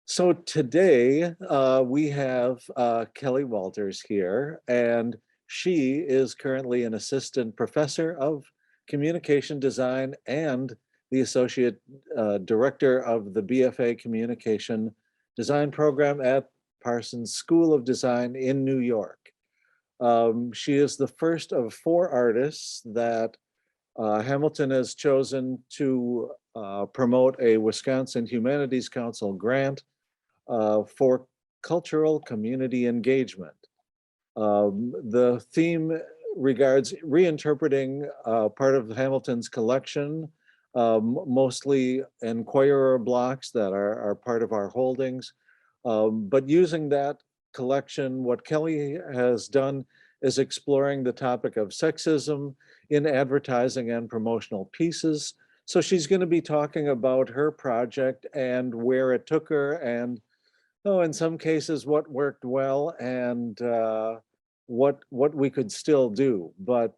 So today we have Kelly Walters here, and she is currently an assistant professor of communication design and the associate director of the BFA Communication Design Program at Parsons School of Design in New York. She is the first of four artists that Hamilton has chosen to promote a Wisconsin Humanities Council grant for cultural community engagement. The theme regards reinterpreting part of Hamilton's collection, mostly Enquirer blocks that are part of our holdings. But using that collection, what Kelly has done is exploring the topic of sexism in advertising and promotional pieces. So she's going to be talking about her project and where it took her, and in some cases, what worked well and what we could still do. But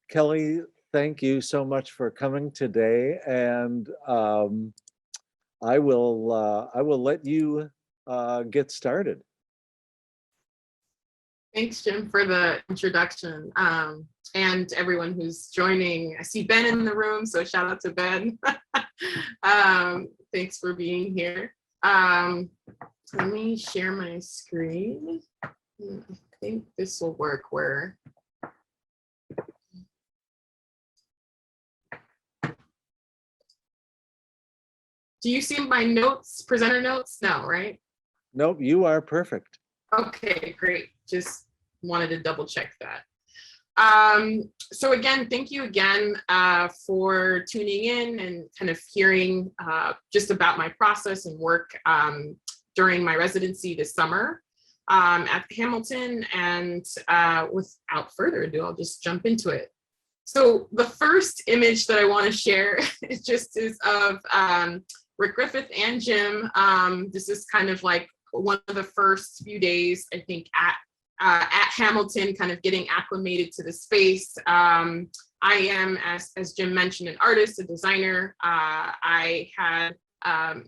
Kelly, thank you so much for coming today, and I will let you get started. Thanks, Jim, for the introduction, and everyone who's joining. I see Ben in the room, so shout out to Ben. Thanks for being here. Let me share my screen. I think this will work where. Do you see my notes, presenter notes? No, right? Nope, you are perfect. Okay, great. Just wanted to double check that. So again, thank you again for tuning in and kind of hearing just about my process and work during my residency this summer at Hamilton. And without further ado, I'll just jump into it. So the first image that I want to share is of Rick Griffith and Jim. This is kind of like one of the first few days, I think, at Hamilton, kind of getting acclimated to the space. I am, as Jim mentioned, an artist, a designer. I had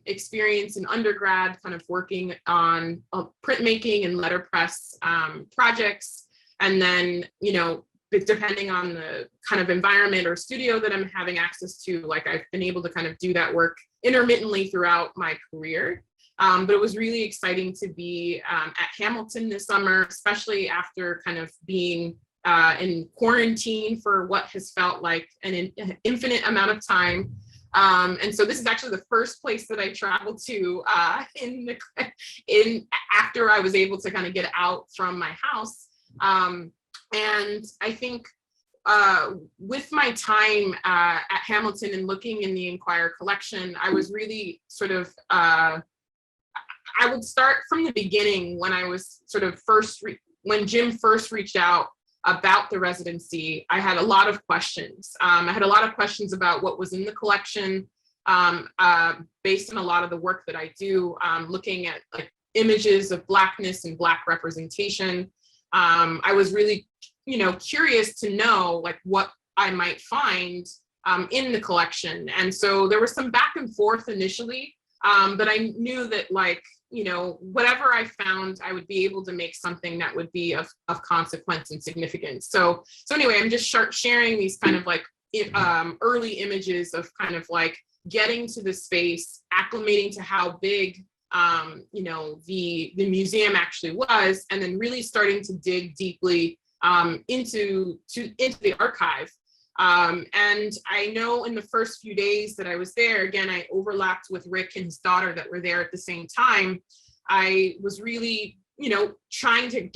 experience in undergrad, kind of working on printmaking and letterpress projects. And then, depending on the kind of environment or studio that I'm having access to, like I've been able to kind of do that work intermittently throughout my career. But it was really exciting to be at Hamilton this summer, especially after kind of being in quarantine for what has felt like an infinite amount of time. And so this is actually the first place that I traveled to after I was able to kind of get out from my house. And I think with my time at Hamilton and looking in the Enquirer Collection, I was really sort of, I would start from the beginning when I was sort of when Jim first reached out about the residency. I had a lot of questions. I had a lot of questions about what was in the collection, based on a lot of the work that I do, looking at like images of Blackness and Black representation. I was really, curious to know like what I might find in the collection. And so there was some back and forth initially, but I knew that whatever I found, I would be able to make something that would be of consequence and significance. So anyway, I'm just sharing these kind of like early images of kind of like getting to the space, acclimating to how big the museum actually was, and then really starting to dig deeply into the archive. And I know in the first few days that I was there, again, I overlapped with Rick and his daughter that were there at the same time. I was really, trying to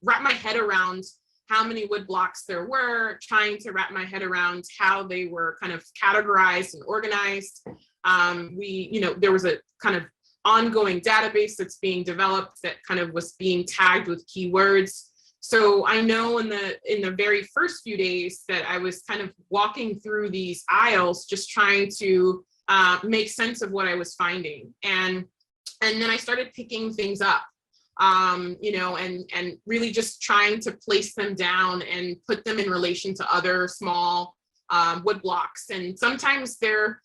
wrap my head around how many wood blocks there were, trying to wrap my head around how they were kind of categorized and organized. There was a kind of ongoing database that's being developed that kind of was being tagged with keywords. So I know in the very first few days that I was kind of walking through these aisles, just trying to make sense of what I was finding. And then I started picking things up, and really just trying to place them down and put them in relation to other small wood blocks. And sometimes they're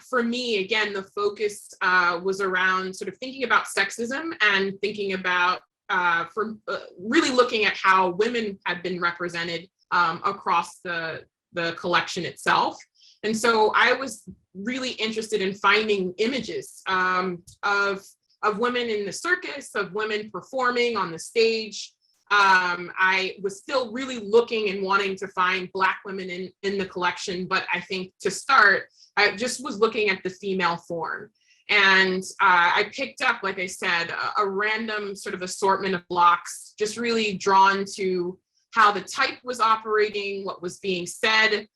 for me, again, the focus was around sort of thinking about sexism and thinking about really looking at how women had been represented across the collection itself. And so I was really interested in finding images of women in the circus, of women performing on the stage. I was still really looking and wanting to find Black women in the collection, but I think to start, I just was looking at the female form. And I picked up, like I said, a random sort of assortment of blocks, just really drawn to how the type was operating, what was being said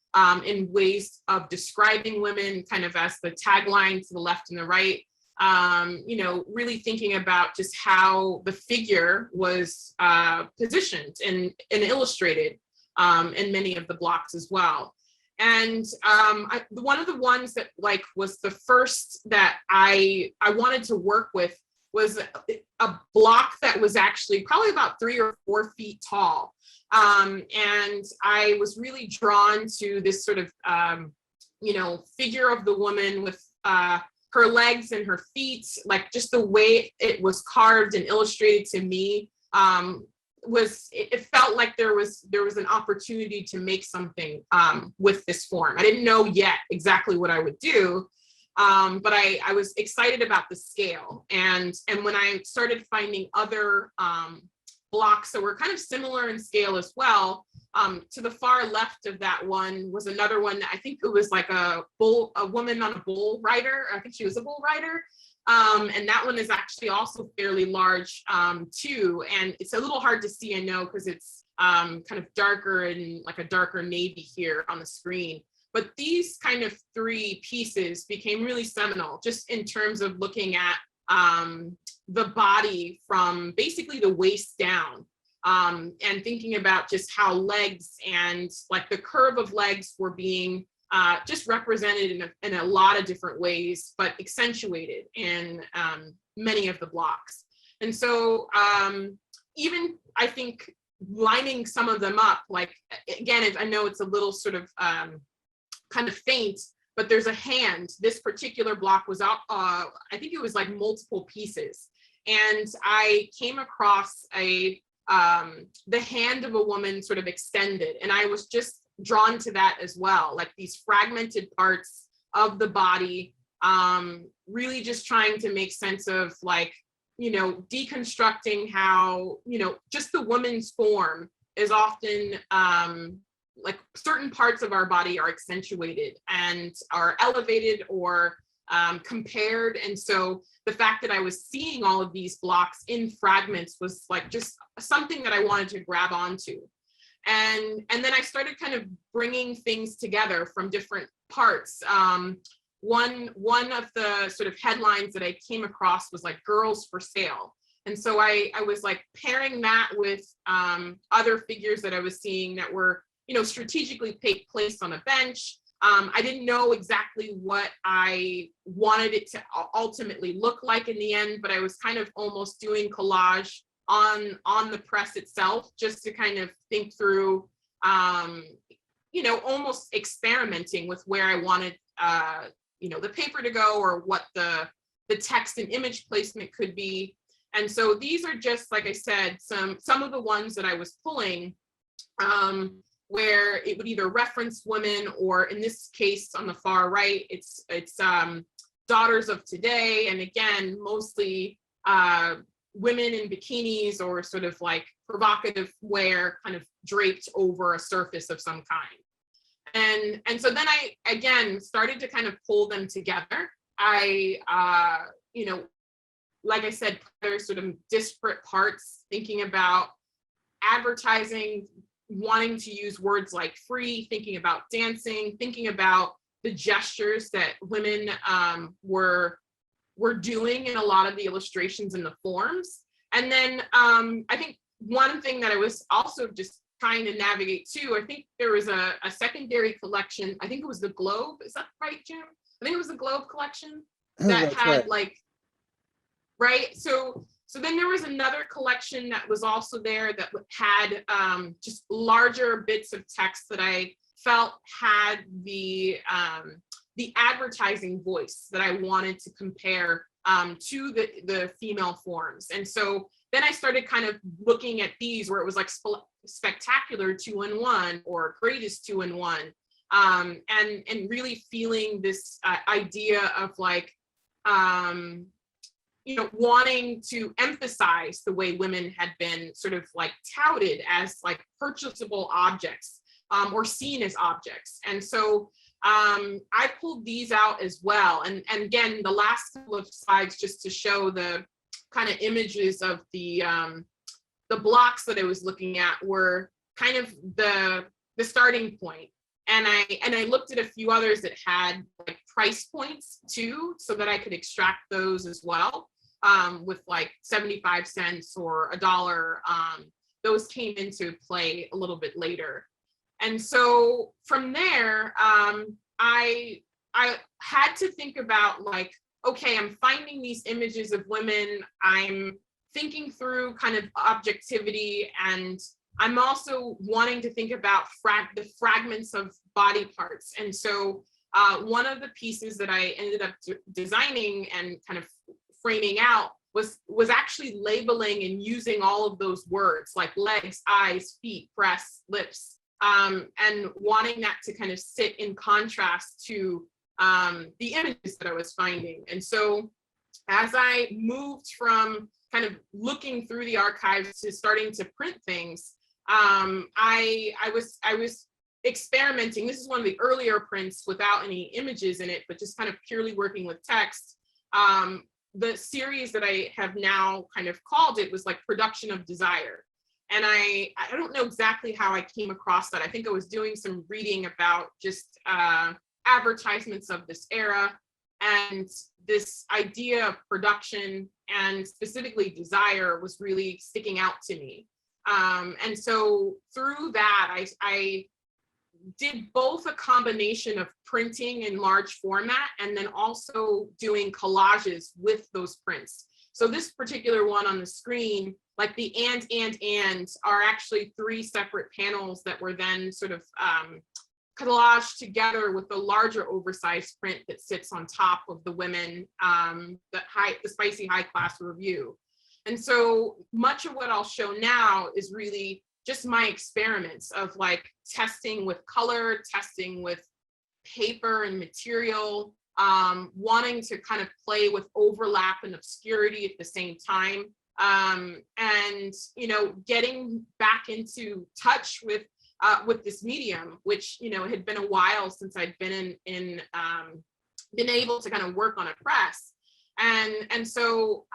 in ways of describing women, kind of as the tagline to the left and the right. Really thinking about just how the figure was positioned and illustrated in many of the blocks as well. And one of the ones that was the first that I wanted to work with was a block that was actually probably about 3 or 4 feet tall. And I was really drawn to this sort of, figure of the woman with her legs and her feet, like just the way it was carved and illustrated to me. It felt like there was an opportunity to make something with this form. I didn't know yet exactly what I would do, but I was excited about the scale. And when I started finding other blocks that were kind of similar in scale as well, to the far left of that one was another one that I think it was like a woman on a bull rider. I think she was a bull rider. And that one is actually also fairly large too. And it's a little hard to see, I know, because it's kind of darker and like a darker navy here on the screen. But these kind of 3 pieces became really seminal, just in terms of looking at the body from basically the waist down, and thinking about just how legs and like the curve of legs were being just represented in a lot of different ways, but accentuated in many of the blocks. And so even I think lining some of them up, like, again, I know it's a little sort of kind of faint, but there's a hand. This particular block was out, I think it was like multiple pieces. And I came across the hand of a woman sort of extended. And I was just drawn to that as well, like these fragmented parts of the body, really just trying to make sense of deconstructing how, just the woman's form is often like certain parts of our body are accentuated and are elevated or compared. And so the fact that I was seeing all of these blocks in fragments was like just something that I wanted to grab onto. And then I started kind of bringing things together from different parts. One of the sort of headlines that I came across was like "Girls for Sale." And so I was like pairing that with other figures that I was seeing that were, strategically placed on a bench. I didn't know exactly what I wanted it to ultimately look like in the end, but I was kind of almost doing collage on the press itself, just to kind of think through, almost experimenting with where I wanted, the paper to go, or what the text and image placement could be. And so these are just, like I said, some of the ones that I was pulling, where it would either reference women, or in this case on the far right, it's daughters of today. And again, mostly women in bikinis or sort of like provocative wear, kind of draped over a surface of some kind. And so then I, again, started to kind of pull them together. I, like I said, there's sort of disparate parts, thinking about advertising, wanting to use words like free, thinking about dancing, thinking about the gestures that women were doing in a lot of the illustrations and the forms. And then I think one thing that I was also just trying to navigate too, I think there was a secondary collection. I think it was the Globe. Is that right, Jim? I think it was the Globe collection that had right. Right? So then there was another collection that was also there that had just larger bits of text that I felt had the the advertising voice that I wanted to compare to the female forms. And so then I started kind of looking at these where it was like spectacular 2-in-1 or greatest 2-in-1, and really feeling this idea of like, wanting to emphasize the way women had been sort of like touted as like purchasable objects, or seen as objects. And so I pulled these out as well. And again, the last couple of slides just to show the kind of images of the blocks that I was looking at were kind of the starting point. And I looked at a few others that had like price points too, so that I could extract those as well, with like 75 cents or $1. Those came into play a little bit later. And so from there, I had to think about like, okay, I'm finding these images of women, I'm thinking through kind of objectivity, and I'm also wanting to think about the fragments of body parts. And so one of the pieces that I ended up designing and kind of framing out was actually labeling and using all of those words like legs, eyes, feet, breasts, lips, and wanting that to kind of sit in contrast to the images that I was finding. And so as I moved from kind of looking through the archives to starting to print things, I was experimenting. This is one of the earlier prints without any images in it, but just kind of purely working with text. The series that I have now kind of called it was like Production of Desire. And I don't know exactly how I came across that. I think I was doing some reading about just advertisements of this era, and this idea of production and specifically desire was really sticking out to me. And so through that, I did both a combination of printing in large format and then also doing collages with those prints. So this particular one on the screen, like the and are actually 3 separate panels that were then sort of collaged together with the larger oversized print that sits on top of the women, the spicy high class review. And so much of what I'll show now is really just my experiments of like testing with color, testing with paper and material, wanting to kind of play with overlap and obscurity at the same time, and getting back into touch with this medium, which had been a while since I'd been been able to kind of work on a press. And so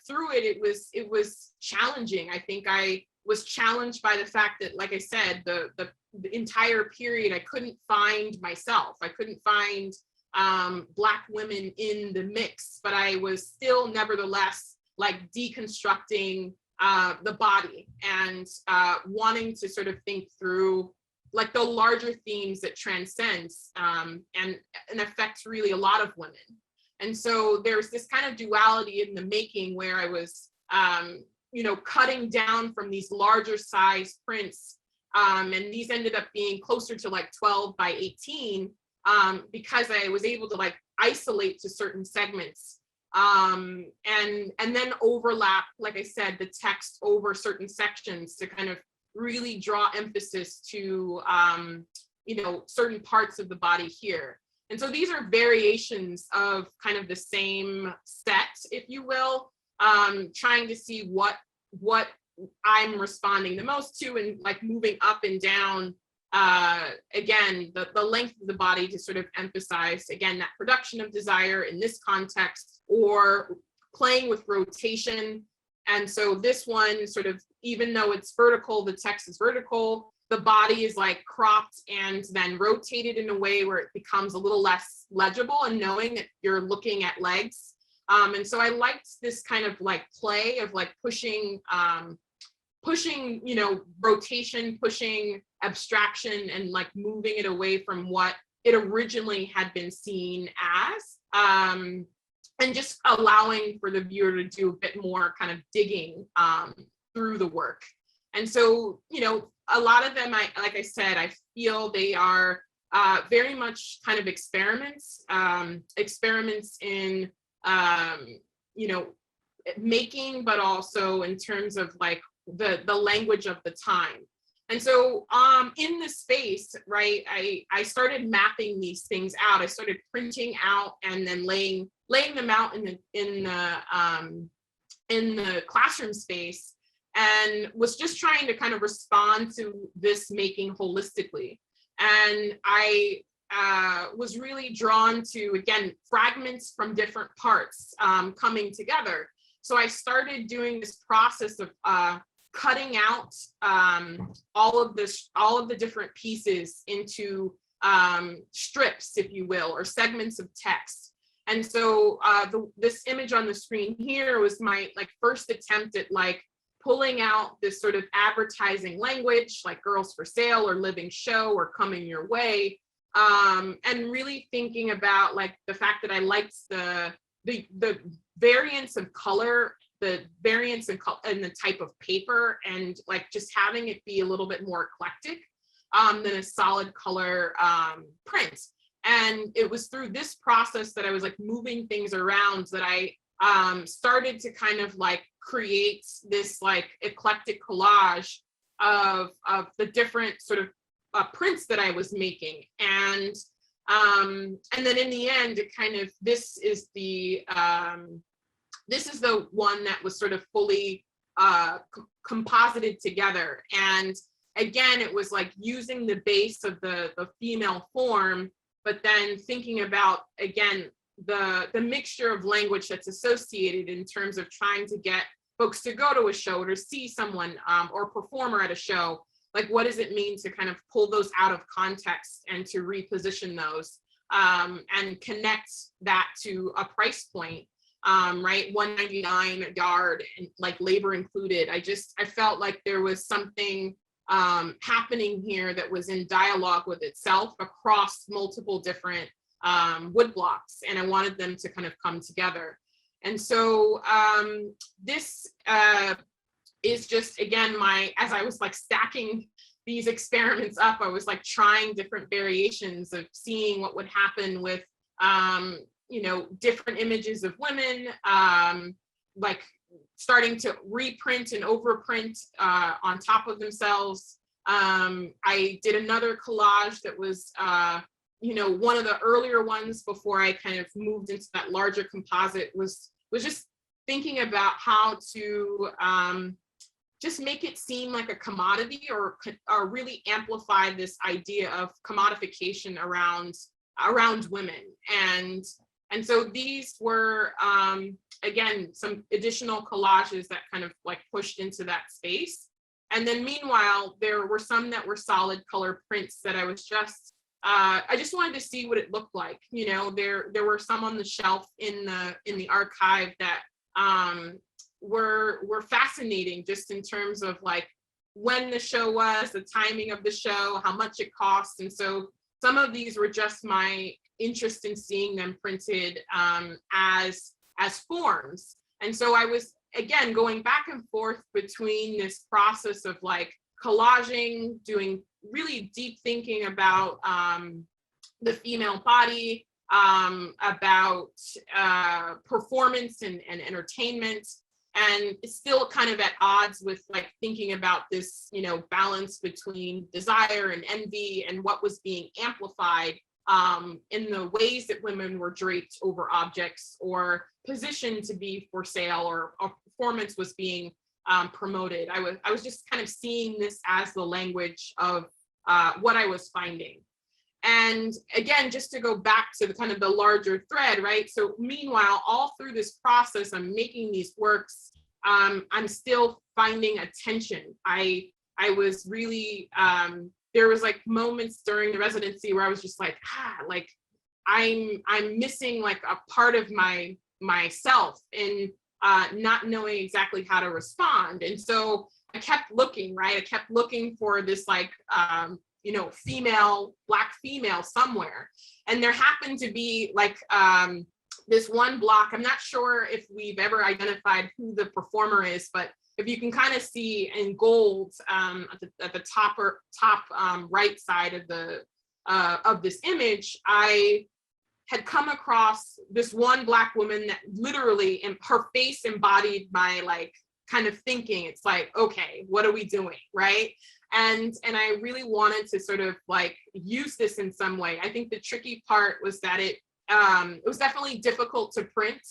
through it was challenging. I think I was challenged by the fact that, like I said, the entire period I couldn't find myself. I couldn't find Black women in the mix, but I was still nevertheless like deconstructing the body and wanting to sort of think through like the larger themes that transcends and affects really a lot of women. And so there's this kind of duality in the making where I was, cutting down from these larger size prints. And these ended up being closer to like 12 by 18 because I was able to like isolate to certain segments and then overlap, like I said, the text over certain sections to kind of really draw emphasis to, certain parts of the body here. And so these are variations of kind of the same set, if you will, trying to see what I'm responding the most to, and like moving up and down, again, the length of the body to sort of emphasize, again, that production of desire in this context, or playing with rotation. And so this one sort of, even though it's vertical, the text is vertical, the body is like cropped and then rotated in a way where it becomes a little less legible and knowing that you're looking at legs. And so I liked this kind of like play of like pushing, rotation, pushing abstraction, and like moving it away from what it originally had been seen as, and just allowing for the viewer to do a bit more kind of digging through the work. And so, a lot of them, like I said, I feel they are very much kind of experiments, experiments in, you know, making, but also in terms of like the language of the time. And so in this space, right, I started mapping these things out. I started printing out and then laying them out in the classroom space, and was just trying to kind of respond to this making holistically. And I was really drawn to, again, fragments from different parts coming together. So I started doing this process of cutting out all of the different pieces into strips, if you will, or segments of text. And so this image on the screen here was my like first attempt at like pulling out this sort of advertising language, like girls for sale or living show or coming your way, and really thinking about like the fact that I liked the variance of color, the variance in the type of paper, and like just having it be a little bit more eclectic than a solid color print. And it was through this process that I was like moving things around that I started to kind of like create this like eclectic collage of the different sort of prints that I was making. And then in the end, it kind of, this is the one that was sort of fully composited together. And again, it was like using the base of the female form, but then thinking about, again, the mixture of language that's associated in terms of trying to get folks to go to a show or to see someone or a performer at a show. Like, what does it mean to kind of pull those out of context and to reposition those and connect that to a price point, right? $1.99 a yard, and like labor included. I felt like there was something happening here that was in dialogue with itself across multiple different wood blocks, and I wanted them to kind of come together. And so this is just, again, as I was like stacking these experiments up, I was like trying different variations of seeing what would happen with, you know, different images of women, like starting to reprint and overprint on top of themselves. I did another collage that was, you know, one of the earlier ones before I kind of moved into that larger composite was just thinking about how to just make it seem like a commodity, or really amplify this idea of commodification around women. And so these were, again, some additional collages that kind of like pushed into that space. And then meanwhile, there were some that were solid color prints that I was just, I just wanted to see what it looked like. You know, there were some on the shelf in the archive that were fascinating, just in terms of like when the show was, the timing of the show, how much it cost. And so some of these were just my interest in seeing them printed as forms. And so I was, again, going back and forth between this process of like collaging, doing really deep thinking about the female body, about performance and entertainment, and it's still kind of at odds with like thinking about this, you know, balance between desire and envy and what was being amplified in the ways that women were draped over objects or positioned to be for sale, or a performance was being promoted. I was just kind of seeing this as the language of what I was finding. And again, just to go back to the kind of the larger thread, right? So meanwhile, all through this process, I'm making these works. I'm still finding a tension. I was really, there was like moments during the residency where I was just like, like I'm missing like a part of myself in not knowing exactly how to respond. And so I kept looking, right? I kept looking for this like, you know, Black female somewhere. And there happened to be like this one block. I'm not sure if we've ever identified who the performer is, but if you can kind of see in gold at the top right side of of this image, I had come across this one Black woman that literally, and her face embodied my like kind of thinking. It's like, okay, what are we doing, right? And I really wanted to sort of like use this in some way. I think the tricky part was that it was definitely difficult to print,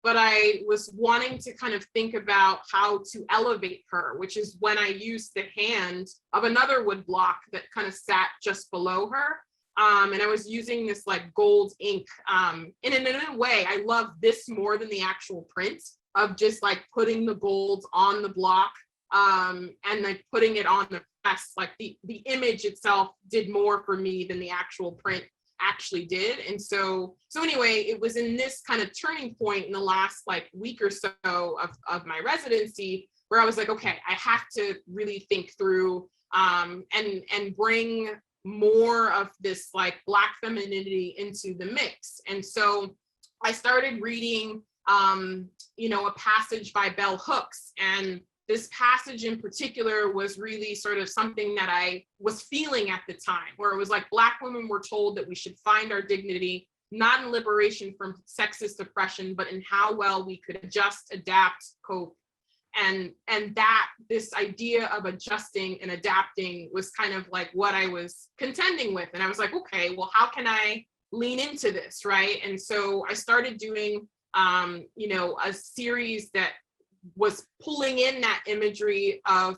but I was wanting to kind of think about how to elevate her, which is when I used the hand of another wood block that kind of sat just below her. And I was using this like gold ink. And in a way, I love this more than the actual print of just like putting the gold on the block and like putting it on the press. Like the image itself did more for me than the actual print actually did. And so anyway, it was in this kind of turning point in the last like week or so of my residency where I was like, okay, I have to really think through and bring more of this like Black femininity into the mix. And so I started reading, a passage by Bell Hooks, and this passage in particular was really sort of something that I was feeling at the time, where it was like Black women were told that we should find our dignity, not in liberation from sexist oppression, but in how well we could adjust, adapt, cope. And that this idea of adjusting and adapting was kind of like what I was contending with. And I was like, okay, well, how can I lean into this, right? And so I started doing, a series that was pulling in that imagery of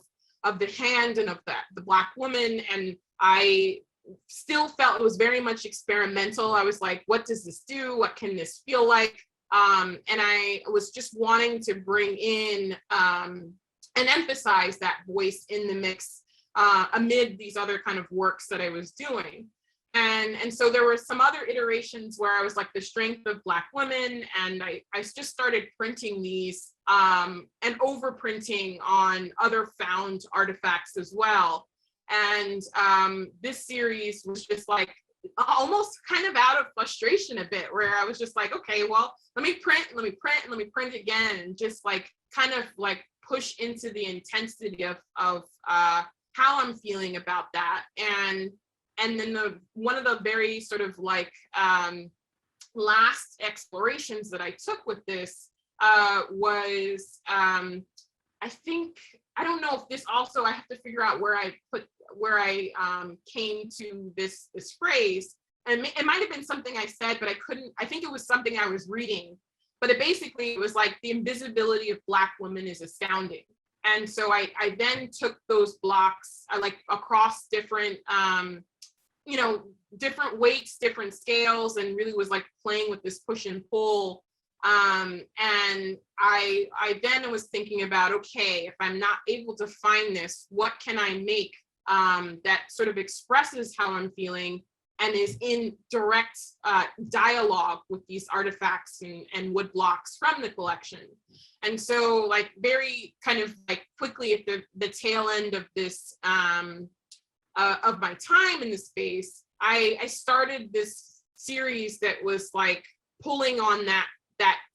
the hand and of the Black woman. And I still felt it was very much experimental. I was like, what does this do? What can this feel like? And I was just wanting to bring in and emphasize that voice in the mix amid these other kind of works that I was doing. And so there were some other iterations where I was like the strength of Black women, and I just started printing these and overprinting on other found artifacts as well. And this series was just like almost kind of out of frustration a bit, where I was just like, okay, well, let me print again, and just like kind of like push into the intensity of how I'm feeling about that. And then one of the very sort of like last explorations that I took with this was I think, I don't know if this also, I have to figure out where I came to this phrase. And it might have been something I said, but I think it was something I was reading. But it was like the invisibility of Black women is astounding. And so I then took those blocks like across different, different weights, different scales, and really was like playing with this push and pull. And I then was thinking about, okay, if I'm not able to find this, what can I make that sort of expresses how I'm feeling and is in direct dialogue with these artifacts and wood blocks from the collection. And so like very kind of like quickly at the tail end of this, of my time in the space, I started this series that was like pulling on that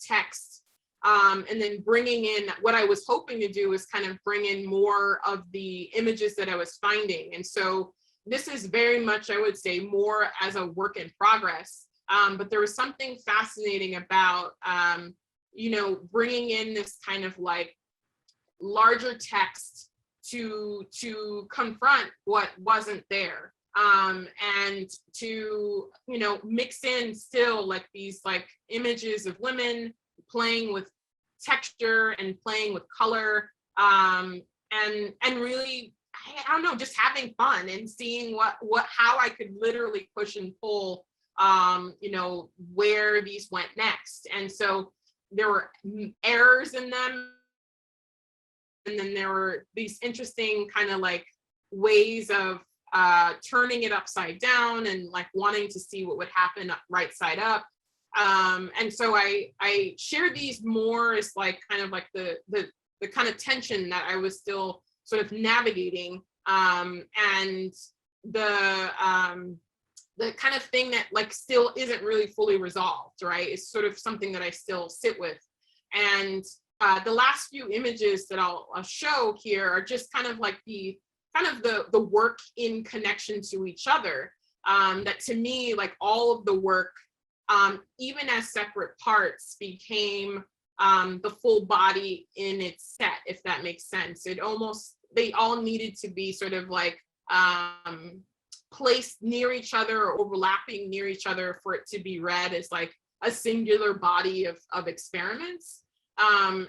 text and then bringing in what I was hoping to do is kind of bring in more of the images that I was finding. And so this is very much, I would say, more as a work in progress. But there was something fascinating about, bringing in this kind of like larger text to confront what wasn't there. And to, mix in still like these like images of women playing with texture and playing with color, and really, I don't know, just having fun and seeing how I could literally push and pull, where these went next. And so there were errors in them. And then there were these interesting kind of like ways of turning it upside down and like wanting to see what would happen right side up. And so I share these more as like kind of like the kind of tension that I was still sort of navigating, and the kind of thing that like still isn't really fully resolved, right? It's sort of something that I still sit with. And the last few images that I'll show here are just kind of like the work in connection to each other. that to me, like all of the work, even as separate parts, became the full body in its set, if that makes sense. They all needed to be sort of like placed near each other or overlapping near each other for it to be read as like a singular body of experiments. And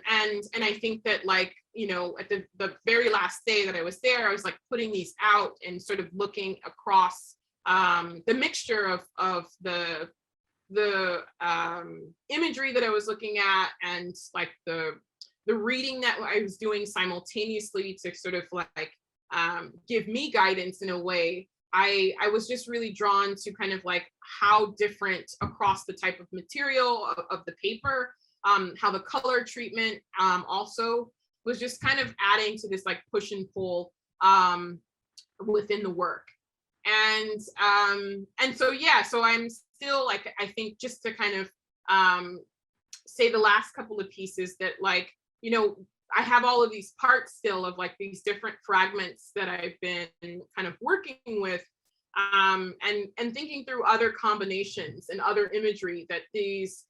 I think that, like, you know, at the very last day that I was there, I was like putting these out and sort of looking across the mixture of the imagery that I was looking at, and like the reading that I was doing simultaneously to sort of like give me guidance in a way. I was just really drawn to kind of like how different across the type of material of the paper, how the color treatment also was just kind of adding to this like push and pull within the work. And so yeah, so I'm still like, I think just to kind of say the last couple of pieces that, like, you know, I have all of these parts still of like these different fragments that I've been kind of working with, and thinking through other combinations and other imagery that these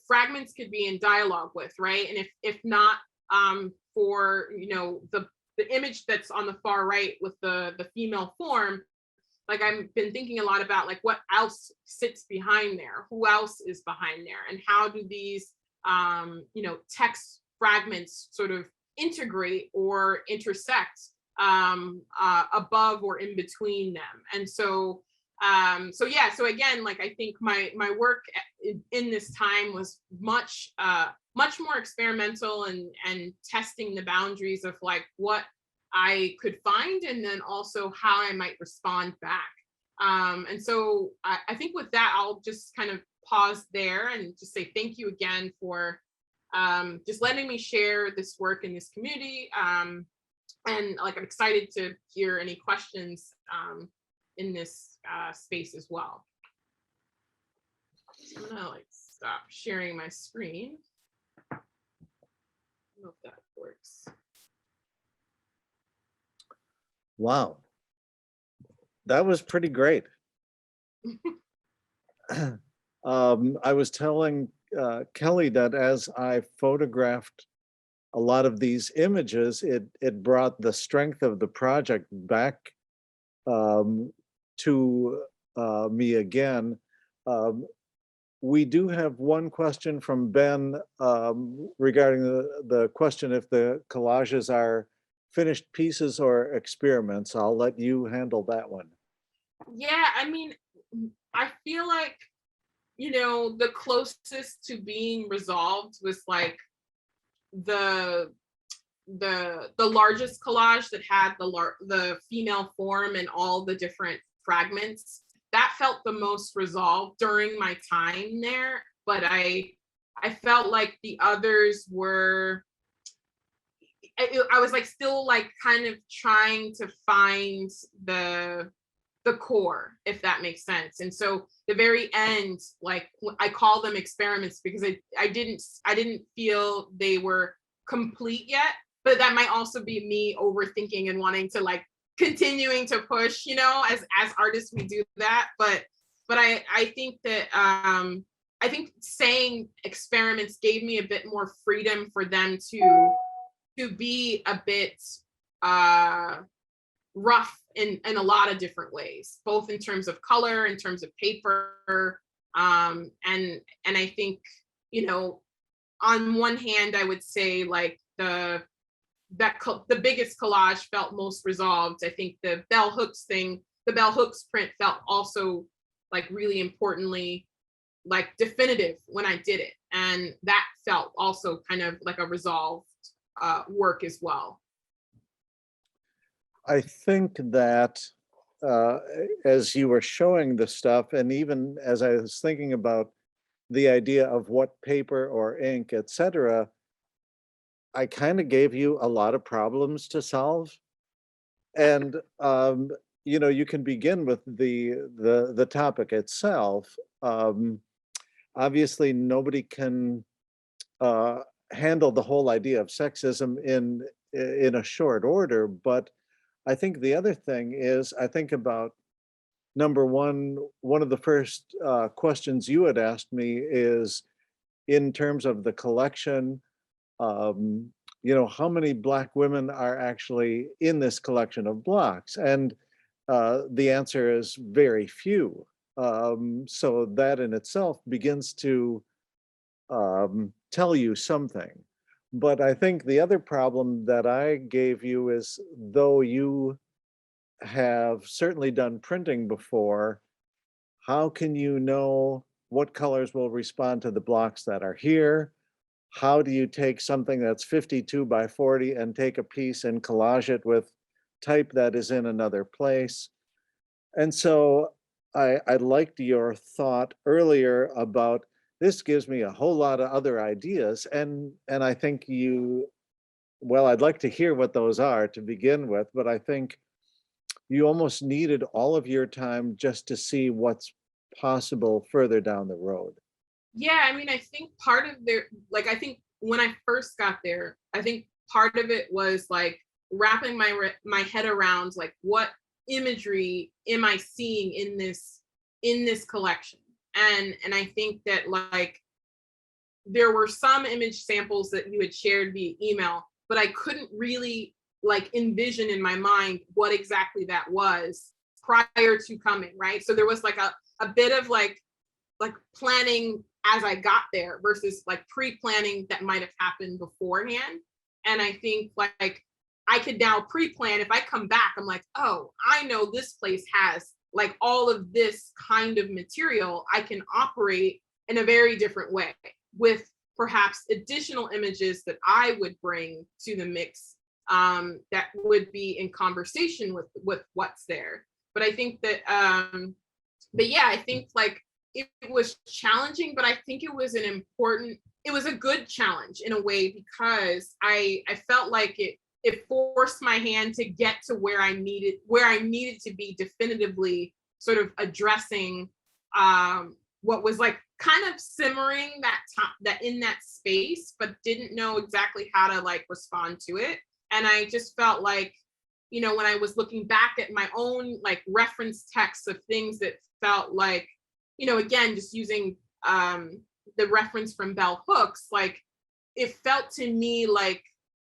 fragments could be in dialogue with, right? And if not for, you know, the image that's on the far right with the female form, like I've been thinking a lot about like what else sits behind there, who else is behind there, and how do these you know, text fragments sort of integrate or intersect above or in between them. And so yeah, so again, like I think my work in this time was much more experimental and testing the boundaries of like what I could find, and then also how I might respond back. And so I think with that, I'll just kind of pause there and just say thank you again for just letting me share this work in this community. And like, I'm excited to hear any questions in this space as well. So I'm gonna like stop sharing my screen. I don't know if that works. Wow, that was pretty great. I was telling Kelly that as I photographed a lot of these images, it brought the strength of the project back to me again. We do have one question from Ben regarding the question if the collages are finished pieces or experiments. I'll let you handle that one. Yeah, I mean, I feel like, you know, the closest to being resolved was like the largest collage that had the female form and all the different fragments. That felt the most resolved during my time there, but I felt like the others were, I was like still like kind of trying to find the core, if that makes sense. And so the very end, like I call them experiments because I didn't feel they were complete yet, but that might also be me overthinking and wanting to like continuing to push, you know, as artists we do that. But I think that I think saying experiments gave me a bit more freedom for them to be a bit rough in a lot of different ways, both in terms of color, in terms of paper, and I think, you know, on one hand, I would say like the biggest collage felt most resolved. I think the bell hooks print felt also like really importantly like definitive when I did it, and that felt also kind of like a resolved work as well. I think that as you were showing the stuff, and even as I was thinking about the idea of what paper or ink, etc., I kind of gave you a lot of problems to solve. And you know, you can begin with the topic itself. Obviously, nobody can handle the whole idea of sexism in a short order, but I think the other thing is, I think about number one of the first questions you had asked me is in terms of the collection, um, how many Black women are actually in this collection of blocks? And the answer is very few. So that in itself begins to tell you something. But I think the other problem that I gave you is, though you have certainly done printing before, how can you know what colors will respond to the blocks that are here? How do you take something that's 52 by 40 and take a piece and collage it with type that is in another place? And so I liked your thought earlier about this gives me a whole lot of other ideas. And I think well, I'd like to hear what those are to begin with, but I think you almost needed all of your time just to see what's possible further down the road. Yeah, I mean, I think part of their, like, I think when I first got there, I think part of it was like wrapping my head around like what imagery am I seeing in this collection, and I think that like there were some image samples that you had shared via email, but I couldn't really like envision in my mind what exactly that was prior to coming, right? So there was like a bit of like planning as I got there versus like pre-planning that might have happened beforehand. And I think like I could now pre-plan. If I come back, I'm like, oh, I know this place has like all of this kind of material. I can operate in a very different way with perhaps additional images that I would bring to the mix, that would be in conversation with what's there. But I think that but yeah, I think like it was challenging, but I think it was a good challenge in a way because I felt like it forced my hand to get to where I needed to be definitively sort of addressing what was like kind of simmering that in that space, but didn't know exactly how to like respond to it. And I just felt like, when I was looking back at my own like reference texts of things that felt like, again, just using the reference from Bell Hooks, like it felt to me like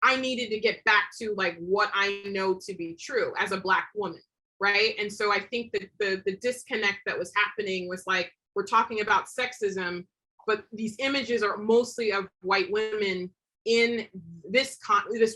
I needed to get back to like what I know to be true as a Black woman, right? And so I think that the disconnect that was happening was like we're talking about sexism, but these images are mostly of white women in this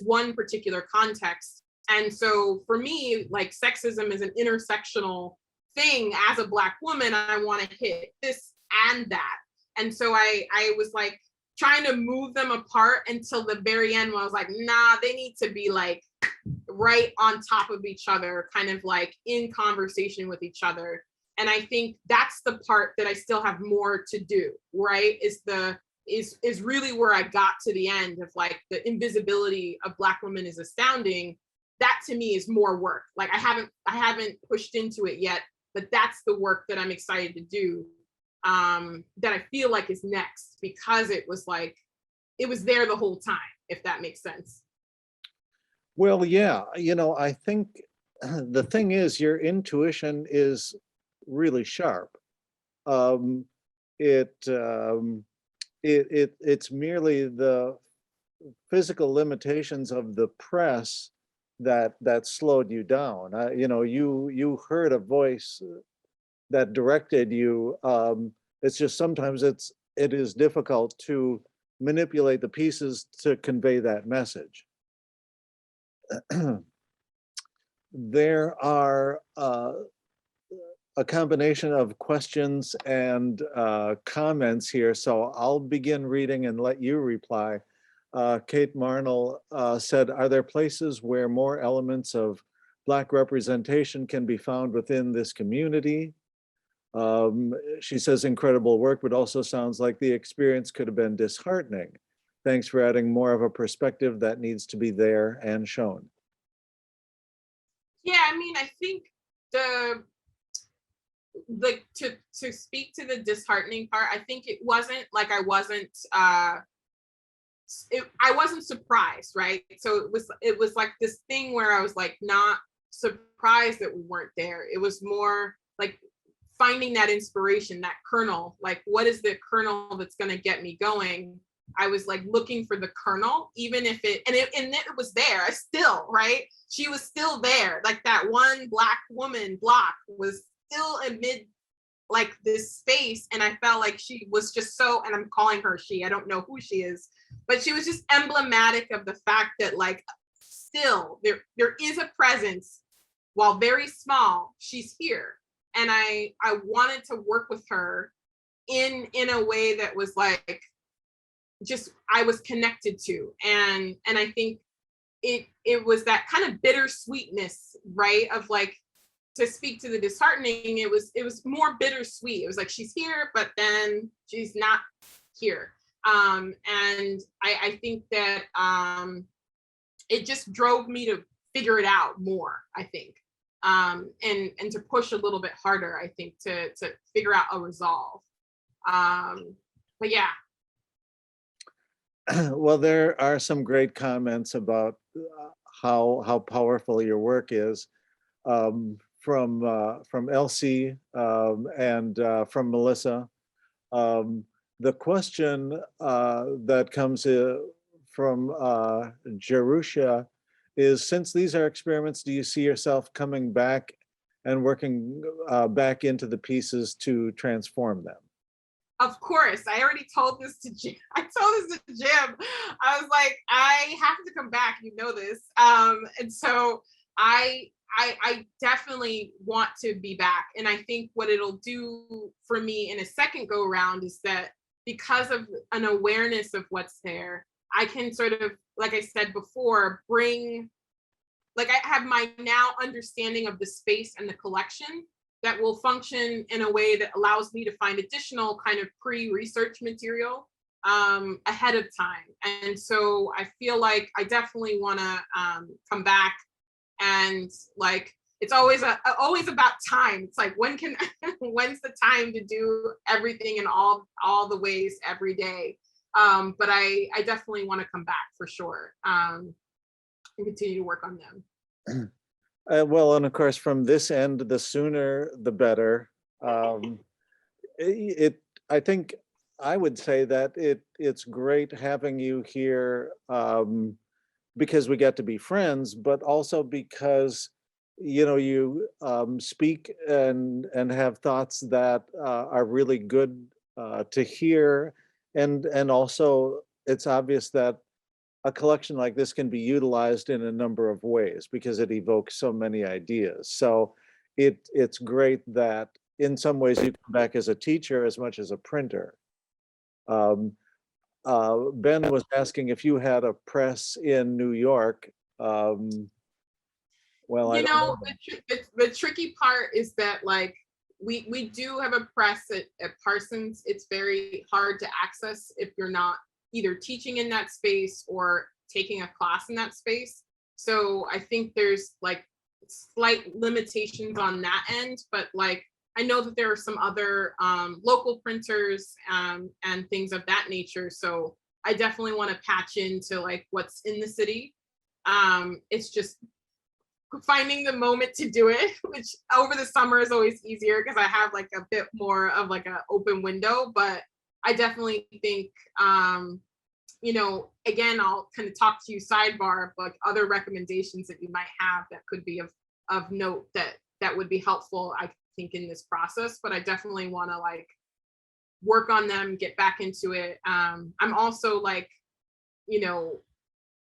one particular context. And so for me, like sexism is an intersectional thing. As a Black woman, I want to hit this and that. And so I was like trying to move them apart until the very end when I was like, nah, they need to be like right on top of each other, kind of like in conversation with each other. And I think that's the part that I still have more to do, right? Is really where I got to the end of like the invisibility of Black women is astounding. That to me is more work. Like I haven't pushed into it yet, but that's the work that I'm excited to do. That I feel like is next because it was there the whole time, if that makes sense. Well, yeah, I think the thing is your intuition is really sharp. Um, it, it's merely the physical limitations of the press that slowed you down. You heard a voice that directed you. It's just sometimes it is difficult to manipulate the pieces to convey that message. There are a combination of questions and comments here, so I'll begin reading and let you reply. Kate Marnell said, are there places where more elements of Black representation can be found within this community? She says, incredible work, but also sounds like the experience could have been disheartening. Thanks for adding more of a perspective that needs to be there and shown. Yeah, I mean, I think to speak to the disheartening part, I think it wasn't like I wasn't surprised, right? So it was like this thing where I was like not surprised that we weren't there. It was more like finding that inspiration, that kernel, like what is the kernel that's going to get me going? I was like looking for the kernel, even if it was there. I still, right? She was still there. Like that one Black woman block was still amid like this space. And I felt like she was just so, and I'm calling her she, I don't know who she is, but she was just emblematic of the fact that like still there is a presence, while very small, she's here. And I wanted to work with her in a way that was like, just I was connected to. And I think it was that kind of bittersweetness, right? Of like, to speak to the disheartening, it was more bittersweet. It was like she's here, but then she's not here. And I think that it just drove me to figure it out more, I think. And to push a little bit harder, I think, to figure out a resolve. But yeah. Well, there are some great comments about how powerful your work is, from Elsie, and from Melissa. The question that comes from Jerusha is, since these are experiments, do you see yourself coming back and working back into the pieces to transform them? Of course, I already told this to Jim. I told this to Jim. I was like, I have to come back. You know this, and so I definitely want to be back. And I think what it'll do for me in a second go around is that because of an awareness of what's there, I can sort of, like I said before, bring, like I have my now understanding of the space and the collection that will function in a way that allows me to find additional kind of pre-research material ahead of time. And so I feel like I definitely want to come back, and like it's always about time. It's like, when's the time to do everything in all the ways every day? But I definitely want to come back for sure, and continue to work on them. Well, and of course, from this end, the sooner the better. I think I would say that it's great having you here, because we get to be friends, but also because you speak and have thoughts that are really good to hear, and also it's obvious that a collection like this can be utilized in a number of ways because it evokes so many ideas. So it's great that in some ways you come back as a teacher as much as a printer. Ben was asking if you had a press in New York. Well, I don't know. The tricky part is that like we do have a press at Parsons. It's very hard to access if you're not either teaching in that space or taking a class in that space. So I think there's like slight limitations on that end, but like I know that there are some other local printers and things of that nature. So I definitely want to patch into like what's in the city. It's just finding the moment to do it, which over the summer is always easier because I have like a bit more of like an open window. But I definitely think, again, I'll kind of talk to you sidebar of like other recommendations that you might have that could be of note that would be helpful, I think, in this process. But I definitely want to like work on them, get back into it. I'm also like,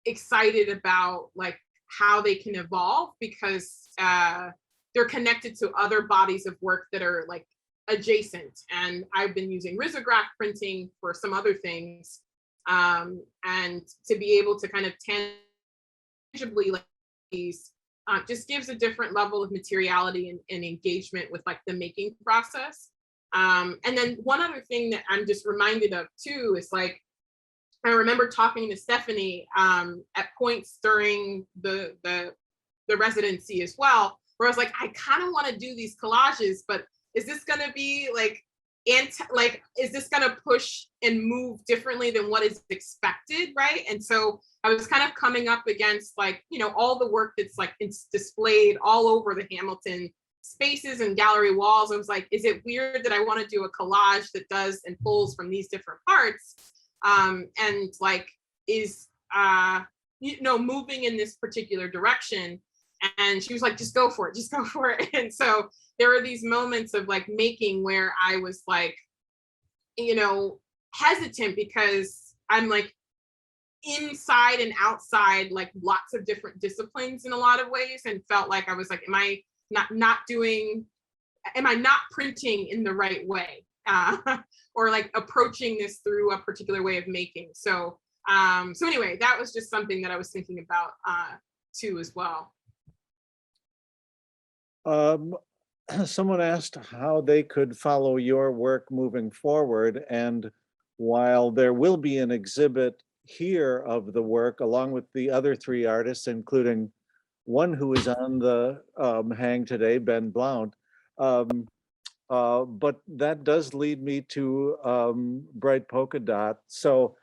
excited about like how they can evolve because they're connected to other bodies of work that are like adjacent. And I've been using risograph printing for some other things. And to be able to kind of tangibly like these just gives a different level of materiality and engagement with like the making process. And then one other thing that I'm just reminded of too is like, I remember talking to Stephanie at points during the residency as well, where I was like, I kind of want to do these collages, but is this going to be like, is this going to push and move differently than what is expected, right? And so I was kind of coming up against like, all the work that's like it's displayed all over the Hamilton spaces and gallery walls. I was like, is it weird that I want to do a collage that does and pulls from these different parts? And like is moving in this particular direction. And she was like, just go for it, just go for it. And so there were these moments of like making where I was like, hesitant, because I'm like inside and outside like lots of different disciplines in a lot of ways, and felt like I was like, am I not printing in the right way? Or like approaching this through a particular way of making. So anyway, that was just something that I was thinking about too as well. Someone asked how they could follow your work moving forward, and while there will be an exhibit here of the work along with the other 3 artists, including one who is on the hang today, Ben Blount, but that does lead me to Bright Polka Dot. So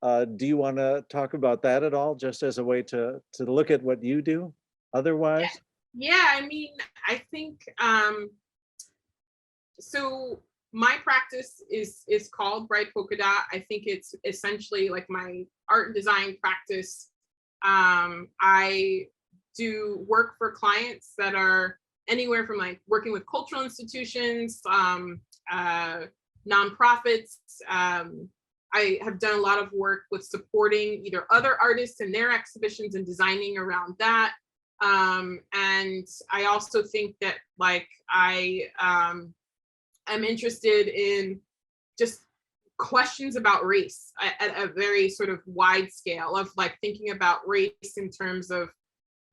do you want to talk about that at all, just as a way to look at what you do otherwise? Yeah, I mean, I think so my practice is called Bright Polka Dot. I think it's essentially like my art and design practice. I do work for clients that are anywhere from like working with cultural institutions, nonprofits. I have done a lot of work with supporting either other artists in their exhibitions and designing around that. And I also think that like I'm interested in just questions about race at a very sort of wide scale, of like thinking about race in terms of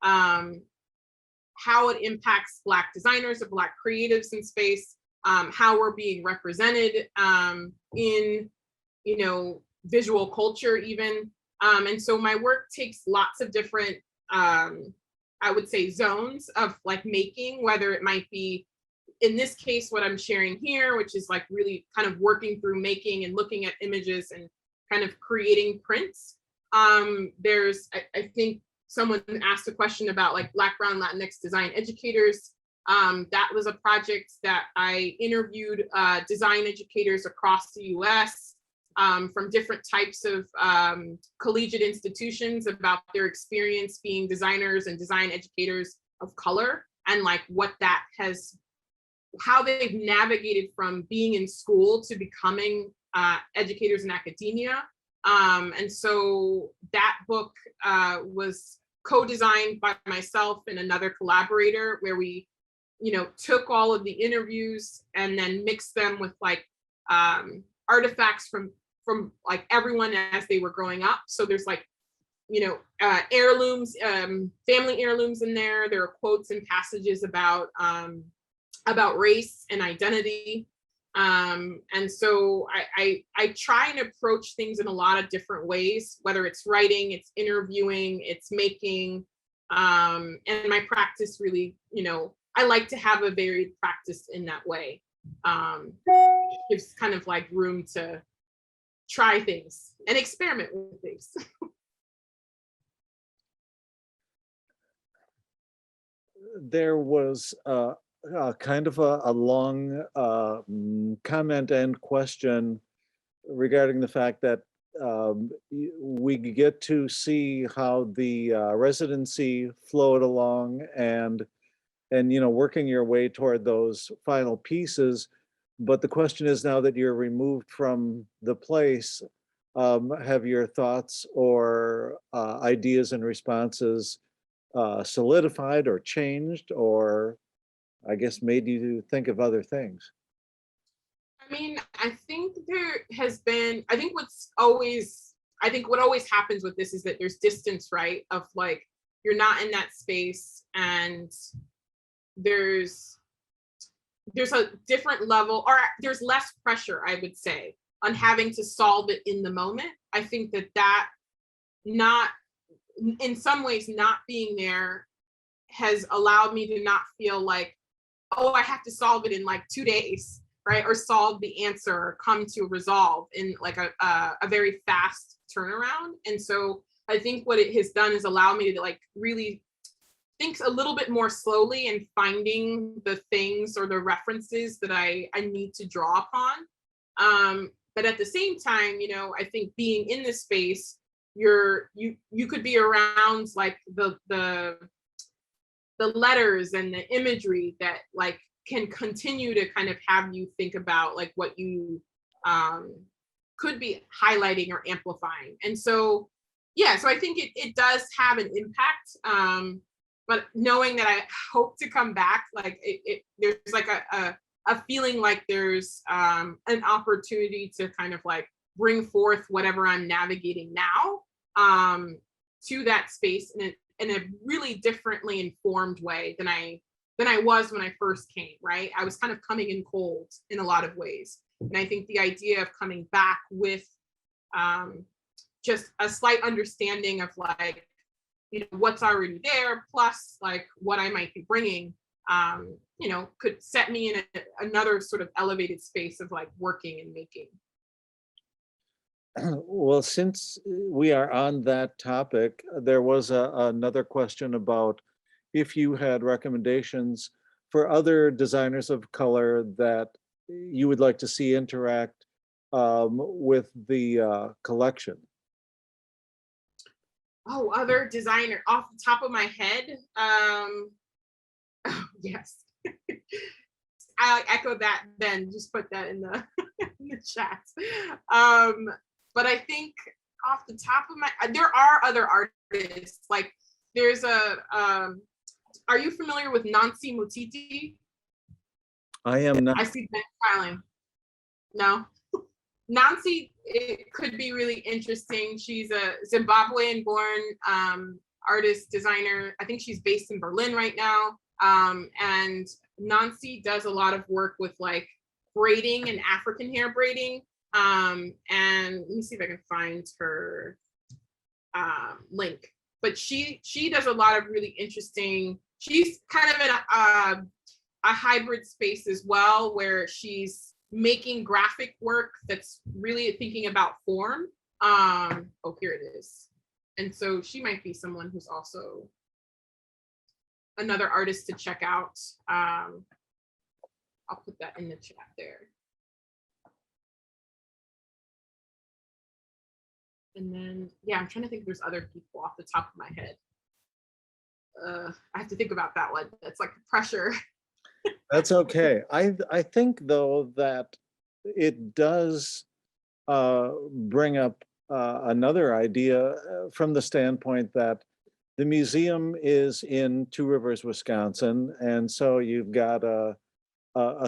how it impacts Black designers or Black creatives in space, how we're being represented in, visual culture even. And so my work takes lots of different, I would say, zones of like making, whether it might be, in this case, what I'm sharing here, which is like really kind of working through making and looking at images and kind of creating prints. There's, I think someone asked a question about like Black, Brown, Latinx design educators. That was a project that I interviewed design educators across the US from different types of collegiate institutions about their experience being designers and design educators of color, and like what that has, how they've navigated from being in school to becoming educators in academia. And so that book was co-designed by myself and another collaborator, where we, took all of the interviews and then mixed them with like artifacts from like everyone as they were growing up. So there's like, heirlooms, family heirlooms in there. There are quotes and passages about race and identity. And so I try and approach things in a lot of different ways, whether it's writing, it's interviewing, it's making, and my practice really, I like to have a varied practice in that way. It gives kind of like room to try things and experiment with things. There was kind of a long comment and question regarding the fact that we get to see how the residency flowed along, and working your way toward those final pieces. But the question is, now that you're removed from the place, have your thoughts or ideas and responses solidified or changed, or I guess made you think of other things? I mean, I think there has been, I think what always happens with this is that there's distance, right? Of like, you're not in that space, and there's a different level, or there's less pressure, I would say, on having to solve it in the moment. I think that not, in some ways, not being there has allowed me to not feel like, oh, I have to solve it in like 2 days, right? Or solve the answer or come to a resolve in like a very fast turnaround. And so I think what it has done is allow me to like really think a little bit more slowly and finding the things or the references that I need to draw upon. But at the same time, you know, I think being in this space, you could be around like the letters and the imagery that like can continue to kind of have you think about like what you could be highlighting or amplifying. And so, yeah, so I think it does have an impact. But knowing that I hope to come back, like there's like a feeling like there's an opportunity to kind of like bring forth whatever I'm navigating now to that space in a really differently informed way than I was when I first came, right? I was kind of coming in cold in a lot of ways. And I think the idea of coming back with just a slight understanding of like, you know, what's already there, plus like what I might be bringing, you know, could set me in another sort of elevated space of like working and making. Well, since we are on that topic, there was another question about if you had recommendations for other designers of color that you would like to see interact with the collection. Oh, other designer off the top of my head. Oh, yes. I echo that, then just put that in the in the chat. But I think off the top of my, there are other artists. Like there's are you familiar with Nancy Mutiti? I am not. I see Ben smiling. No? Nancy, it could be really interesting. She's a Zimbabwean born artist, designer. I think she's based in Berlin right now. And Nancy does a lot of work with like braiding and African hair braiding. And let me see if I can find her link. But she does a lot of really interesting, she's kind of in a hybrid space as well, where she's making graphic work that's really thinking about form. Oh, here it is. And so she might be someone who's also another artist to check out. I'll put that in the chat there. And then, yeah, I'm trying to think if there's other people off the top of my head. I have to think about that one. That's like pressure. That's okay. I think though that it does bring up another idea from the standpoint that the museum is in Two Rivers, Wisconsin, and so you've got a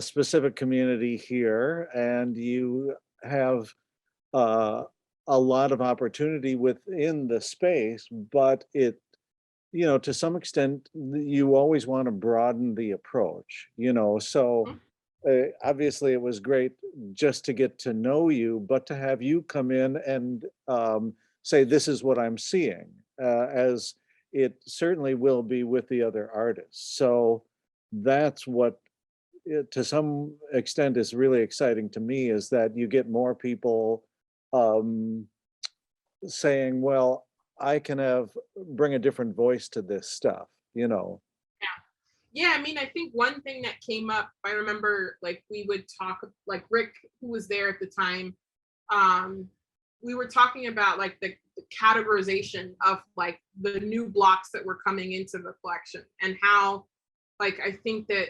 specific community here, and you have a lot of opportunity within the space, but it, you know, to some extent, you always want to broaden the approach, you know, so obviously it was great just to get to know you, but to have you come in and say, this is what I'm seeing, as it certainly will be with the other artists. So that's what, to some extent, is really exciting to me, is that you get more people saying, well, I can bring a different voice to this stuff, you know. Yeah, I mean, I think one thing that came up, I remember like we would talk, like Rick, who was there at the time, we were talking about like the categorization of like the new blocks that were coming into the collection, and how like I think that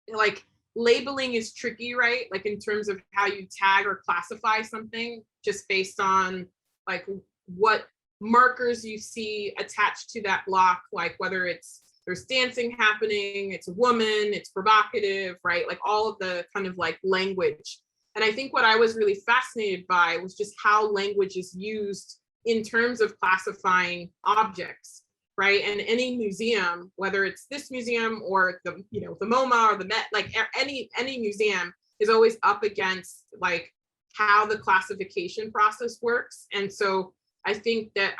like labeling is tricky, right? Like in terms of how you tag or classify something just based on like what markers you see attached to that block, like whether it's there's dancing happening, it's a woman, it's provocative, right? Like all of the kind of like language. And I think what I was really fascinated by was just how language is used in terms of classifying objects, right? And any museum, whether it's this museum or the, you know, the MoMA or the Met, like any museum is always up against like how the classification process works. And so I think that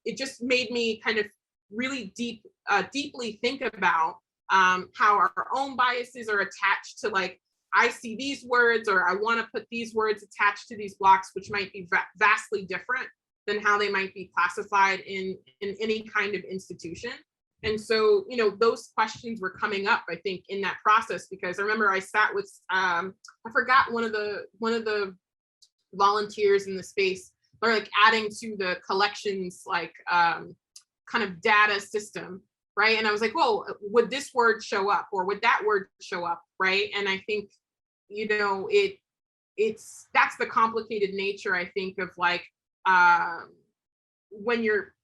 it just made me kind of really deeply think about how our own biases are attached to like, I see these words or I want to put these words attached to these blocks, which might be vastly different than how they might be classified in any kind of institution. And so, those questions were coming up, I think, in that process, because I remember I sat with, I forgot one of the volunteers in the space, or like adding to the collections, like kind of data system, right? And I was like, well, would this word show up, or would that word show up, right? And I think, that's the complicated nature, I think, of like when you're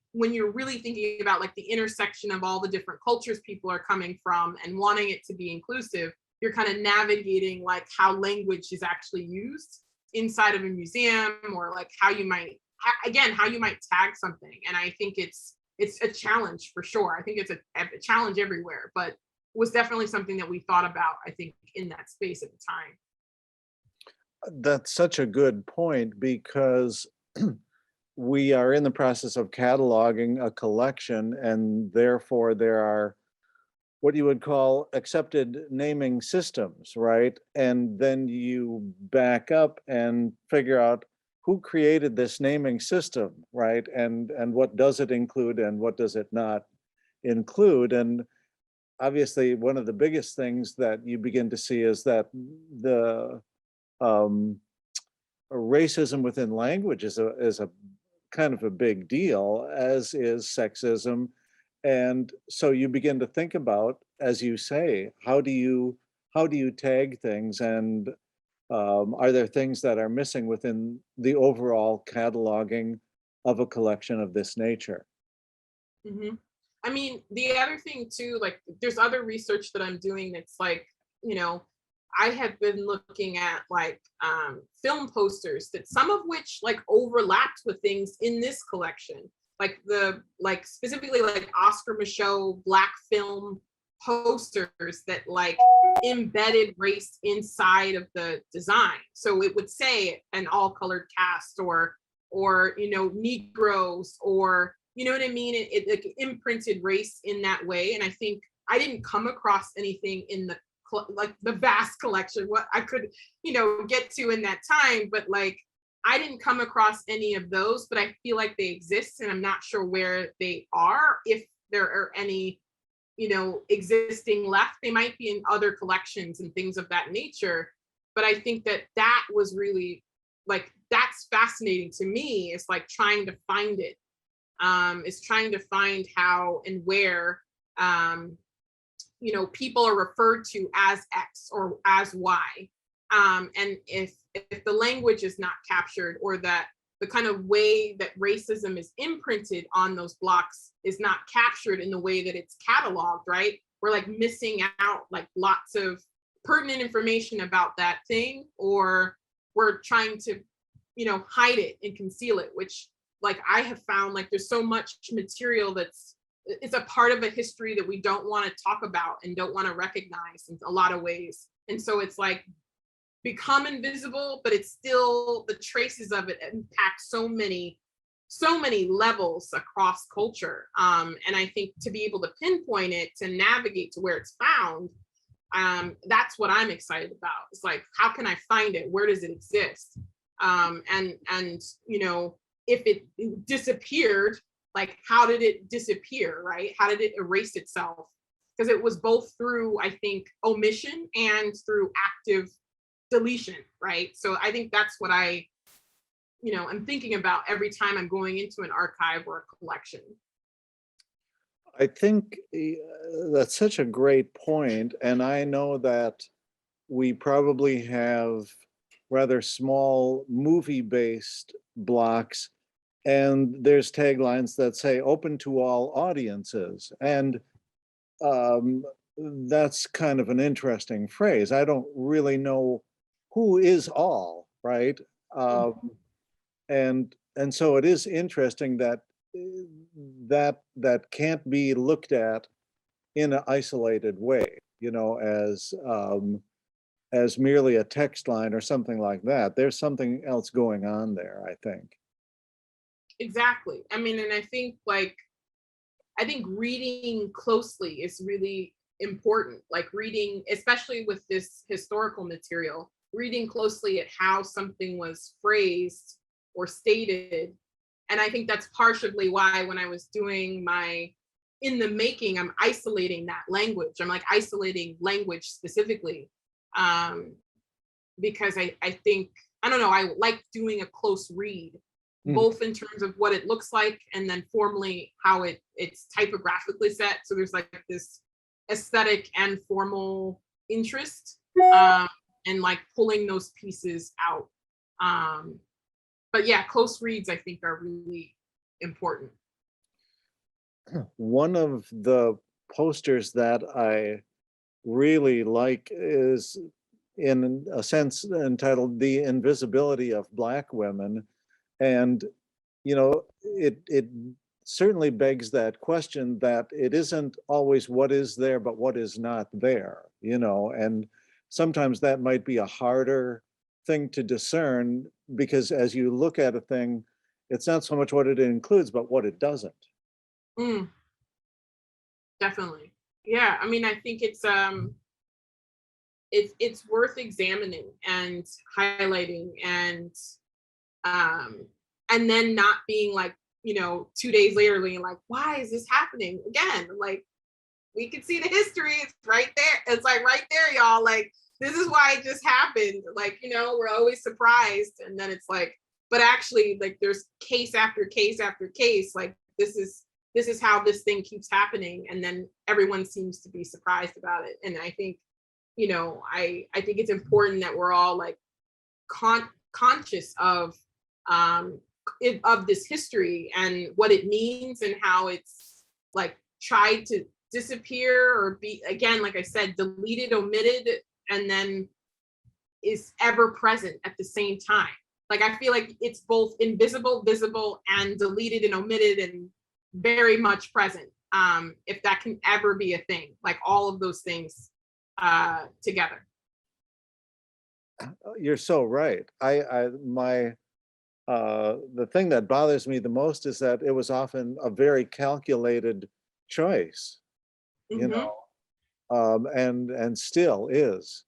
really thinking about like the intersection of all the different cultures people are coming from and wanting it to be inclusive, you're kind of navigating like how language is actually used inside of a museum, or like how you might tag something. And I think it's a challenge for sure. I think it's a challenge everywhere, but was definitely something that we thought about, I think, in that space at the time. That's such a good point, because we are in the process of cataloging a collection, and therefore there are what you would call accepted naming systems, right? And then you back up and figure out who created this naming system, right? And what does it include and what does it not include? And obviously, one of the biggest things that you begin to see is that the racism within language is a kind of a big deal, as is sexism. And so you begin to think about, as you say, how do you tag things, and are there things that are missing within the overall cataloging of a collection of this nature? Hmm. I mean, the other thing too, like there's other research that I'm doing that's like, I have been looking at like film posters, that some of which like overlapped with things in this collection, like specifically like Oscar Michaud Black film posters that like embedded race inside of the design. So it would say an all colored cast, or Negroes, or you know what I mean? It like imprinted race in that way. And I think I didn't come across anything in like the vast collection, what I could, get to in that time. But like, I didn't come across any of those, but I feel like they exist, and I'm not sure where they are, if there are any, existing left. They might be in other collections and things of that nature. But I think that was really like, that's fascinating to me. It's like trying to find it. Is trying to find how and where people are referred to as X or as Y. And if the language is not captured, or that the kind of way that racism is imprinted on those blocks is not captured in the way that it's cataloged, right? We're like missing out like lots of pertinent information about that thing, or we're trying to, hide it and conceal it, which like I have found like there's so much material it's a part of a history that we don't want to talk about and don't want to recognize in a lot of ways. And so it's like become invisible, but it's still, the traces of it impact so many levels across culture. And I think to be able to pinpoint it, to navigate to where it's found, that's what I'm excited about. It's like, how can I find it? Where does it exist? And if it disappeared, like how did it disappear, right? How did it erase itself? Because it was both through, I think, omission and through active deletion, right? So I think that's what I'm thinking about every time I'm going into an archive or a collection. I think that's such a great point, and I know that we probably have rather small movie-based blocks, and there's taglines that say open to all audiences, and that's kind of an interesting phrase. I don't really know who is all, right? And so it is interesting that that can't be looked at in an isolated way, as merely a text line or something like that. There's something else going on there, I think. Exactly. I mean, and I think reading closely is really important. Like reading, especially with this historical material, reading closely at how something was phrased or stated And I think that's partially why when I was doing my in the making, I'm isolating that language. I'm like isolating language specifically. Because I think, I don't know, I like doing a close read, Mhm. both in terms of what it looks like and then formally how it's typographically set. So there's like this aesthetic and formal interest, um, and like pulling those pieces out. Um, but yeah, close reads I think are really important. One of the posters that I really like is, in a sense, entitled "The Invisibility of Black Women." And, it certainly begs that question, that it isn't always what is there, but what is not there, and sometimes that might be a harder thing to discern, because as you look at a thing, it's not so much what it includes, but what it doesn't. Mm, definitely. Yeah, I mean, I think it's worth examining and highlighting um and then not being like, 2 days later being like, why is this happening again? Like, we can see the history, it's right there, it's like right there, y'all, like this is why it just happened, like, we're always surprised, and then it's like, but actually, like, there's case after case after case, like this is how this thing keeps happening, and then everyone seems to be surprised about it. And I think, I think it's important that we're all like conscious um of this history and what it means and how it's like tried to disappear or be, again, like I said, deleted, omitted, and then is ever present at the same time. Like, I feel like it's both invisible, visible, and deleted and omitted and very much present. If that can ever be a thing, like all of those things together. You're so right. The thing that bothers me the most is that it was often a very calculated choice, you Hmm. know, and still is.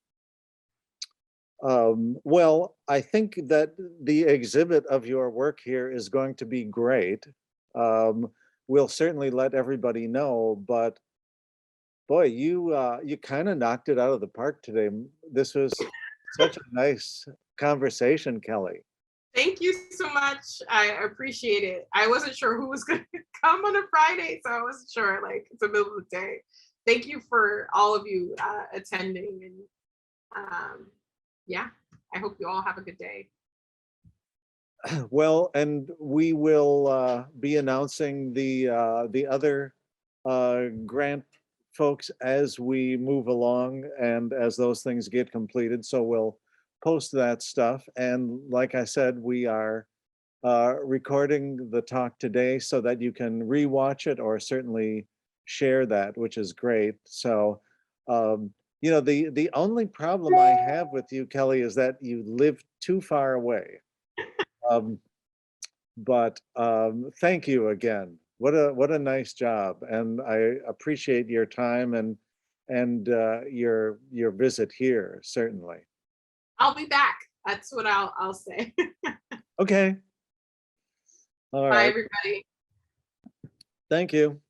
Well, I think that the exhibit of your work here is going to be great. Um, we'll certainly let everybody know, but boy, you kind of knocked it out of the park today. This was such a nice conversation, Kelly. Thank you so much. I appreciate it. I wasn't sure who was going to come on a Friday, so I wasn't sure. Like, it's the middle of the day. Thank you for all of you attending, and yeah, I hope you all have a good day. Well, and we will be announcing the other grant folks as we move along and as those things get completed. So we'll post that stuff. And like I said, we are recording the talk today so that you can rewatch it or certainly share that, which is great. So, the only problem I have with you, Kelly, is that you live too far away. Um, but thank you again. What a nice job, and I appreciate your time and your visit here, certainly. I'll be back. That's what I'll say. Okay. All Bye, right. everybody. Thank you.